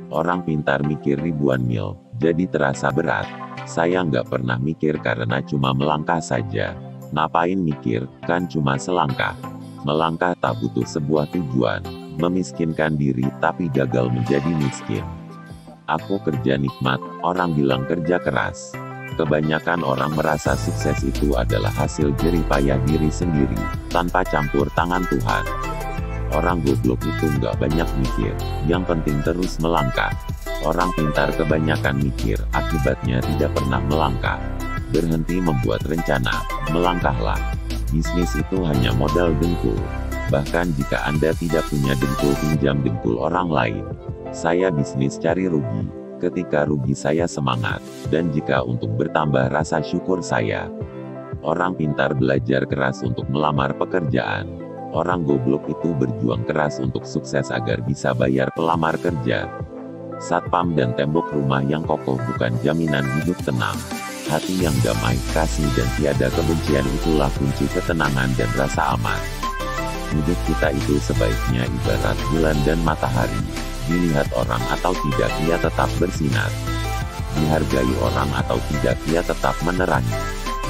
Orang pintar mikir ribuan mil, jadi terasa berat. Saya nggak pernah mikir karena cuma melangkah saja. Ngapain mikir, kan cuma selangkah. Melangkah tak butuh sebuah tujuan. Memiskinkan diri tapi gagal menjadi miskin. Aku kerja nikmat, orang bilang kerja keras. Kebanyakan orang merasa sukses itu adalah hasil jerih payah diri sendiri, tanpa campur tangan Tuhan. Orang goblok itu nggak banyak mikir, yang penting terus melangkah. Orang pintar kebanyakan mikir, akibatnya tidak pernah melangkah. Berhenti membuat rencana, melangkahlah. Bisnis itu hanya modal dengkul. Bahkan jika Anda tidak punya dengkul, pinjam dengkul orang lain. Saya bisnis cari rugi. Ketika rugi saya semangat, dan jika untuk bertambah rasa syukur saya. Orang pintar belajar keras untuk melamar pekerjaan. Orang goblok itu berjuang keras untuk sukses agar bisa bayar pelamar kerja. Satpam dan tembok rumah yang kokoh bukan jaminan hidup tenang. Hati yang damai, kasih dan tiada kebencian itulah kunci ketenangan dan rasa aman. Hidup kita itu sebaiknya ibarat bulan dan matahari. Dilihat orang atau tidak, ia tetap bersinar. Dihargai orang atau tidak, ia tetap menerangi.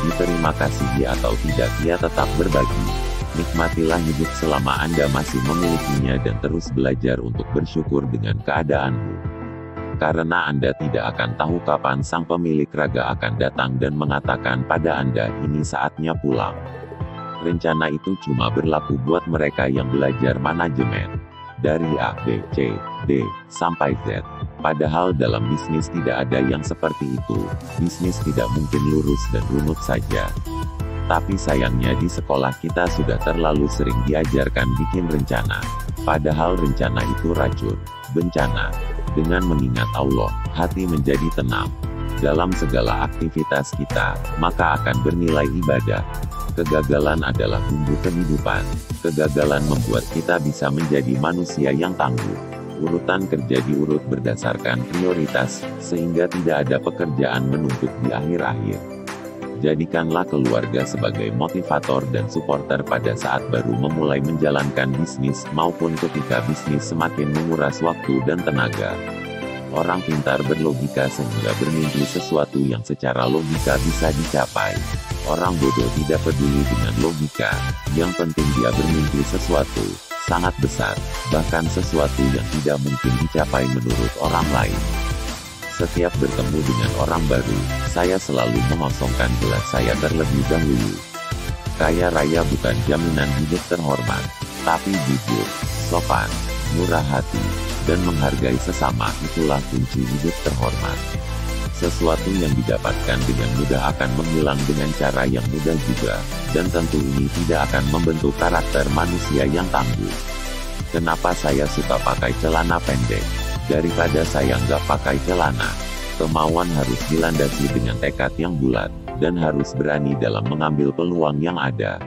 Diterima kasih atau tidak, ia tetap berbagi. Nikmatilah hidup selama Anda masih memilikinya dan terus belajar untuk bersyukur dengan keadaanmu. Karena Anda tidak akan tahu kapan sang pemilik raga akan datang dan mengatakan pada Anda, ini saatnya pulang. Rencana itu cuma berlaku buat mereka yang belajar manajemen. Dari A, B, C, D, sampai Z. Padahal dalam bisnis tidak ada yang seperti itu. Bisnis tidak mungkin lurus dan runut saja. Tapi sayangnya di sekolah kita sudah terlalu sering diajarkan bikin rencana. Padahal rencana itu racun, bencana. Dengan mengingat Allah, hati menjadi tenang. Dalam segala aktivitas kita, maka akan bernilai ibadah. Kegagalan adalah bumbu kehidupan. Kegagalan membuat kita bisa menjadi manusia yang tangguh. Urutan kerja diurut berdasarkan prioritas, sehingga tidak ada pekerjaan menumpuk di akhir-akhir. Jadikanlah keluarga sebagai motivator dan supporter pada saat baru memulai menjalankan bisnis, maupun ketika bisnis semakin menguras waktu dan tenaga. Orang pintar berlogika sehingga bermimpi sesuatu yang secara logika bisa dicapai. Orang bodoh tidak peduli dengan logika, yang penting dia bermimpi sesuatu sangat besar, bahkan sesuatu yang tidak mungkin dicapai menurut orang lain. Setiap bertemu dengan orang baru, saya selalu mengosongkan gelas saya terlebih dahulu. Kaya raya bukan jaminan hidup terhormat, tapi jujur, sopan, murah hati, dan menghargai sesama itulah kunci hidup terhormat. Sesuatu yang didapatkan dengan mudah akan menghilang dengan cara yang mudah juga, dan tentu ini tidak akan membentuk karakter manusia yang tangguh. Kenapa saya suka pakai celana pendek? Daripada saya nggak pakai celana. Kemauan harus dilandasi dengan tekad yang bulat, dan harus berani dalam mengambil peluang yang ada.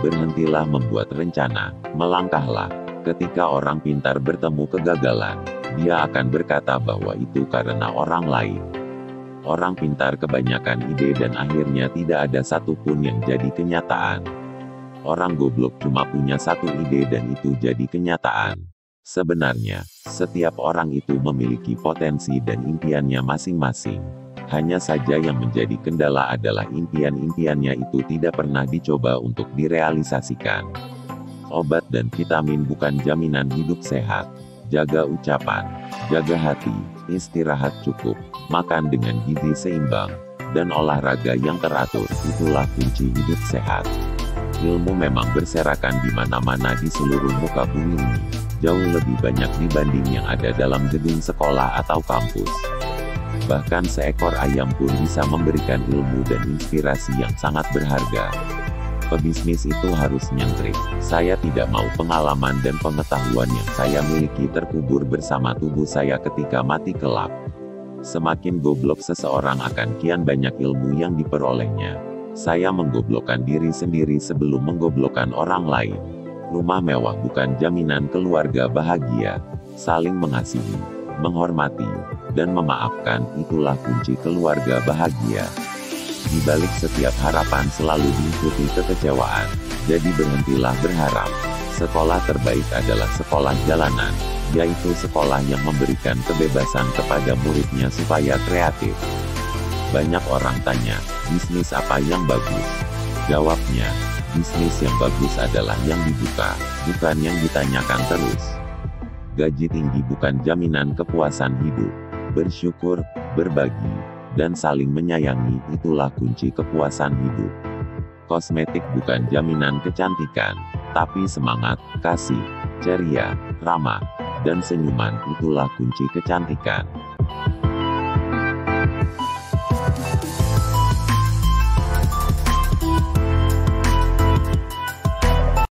Berhentilah membuat rencana, melangkahlah. Ketika orang pintar bertemu kegagalan, dia akan berkata bahwa itu karena orang lain. Orang pintar kebanyakan ide dan akhirnya tidak ada satupun yang jadi kenyataan. Orang goblok cuma punya satu ide dan itu jadi kenyataan. Sebenarnya, setiap orang itu memiliki potensi dan impiannya masing-masing. Hanya saja yang menjadi kendala adalah impian-impiannya itu tidak pernah dicoba untuk direalisasikan. Obat dan vitamin bukan jaminan hidup sehat. Jaga ucapan, jaga hati, istirahat cukup, makan dengan gizi seimbang, dan olahraga yang teratur, itulah kunci hidup sehat. Ilmu memang berserakan di mana-mana di seluruh muka bumi ini. Jauh lebih banyak dibanding yang ada dalam gedung sekolah atau kampus. Bahkan seekor ayam pun bisa memberikan ilmu dan inspirasi yang sangat berharga. Pebisnis itu harus nyentrik. Saya tidak mau pengalaman dan pengetahuan yang saya miliki terkubur bersama tubuh saya ketika mati kelak. Semakin goblok seseorang akan kian banyak ilmu yang diperolehnya. Saya menggoblokkan diri sendiri sebelum menggoblokkan orang lain. Rumah mewah bukan jaminan keluarga bahagia. Saling mengasihi, menghormati, dan memaafkan, itulah kunci keluarga bahagia. Di balik setiap harapan selalu diikuti kekecewaan. Jadi berhentilah berharap. Sekolah terbaik adalah sekolah jalanan. yaitu sekolah yang memberikan kebebasan kepada muridnya supaya kreatif. Banyak orang tanya, bisnis apa yang bagus? Jawabnya, bisnis yang bagus adalah yang dibuka, bukan yang ditanyakan terus. Gaji tinggi bukan jaminan kepuasan hidup. Bersyukur, berbagi, dan saling menyayangi itulah kunci kepuasan hidup. Kosmetik bukan jaminan kecantikan, tapi semangat, kasih, ceria, ramah, dan senyuman itulah kunci kecantikan.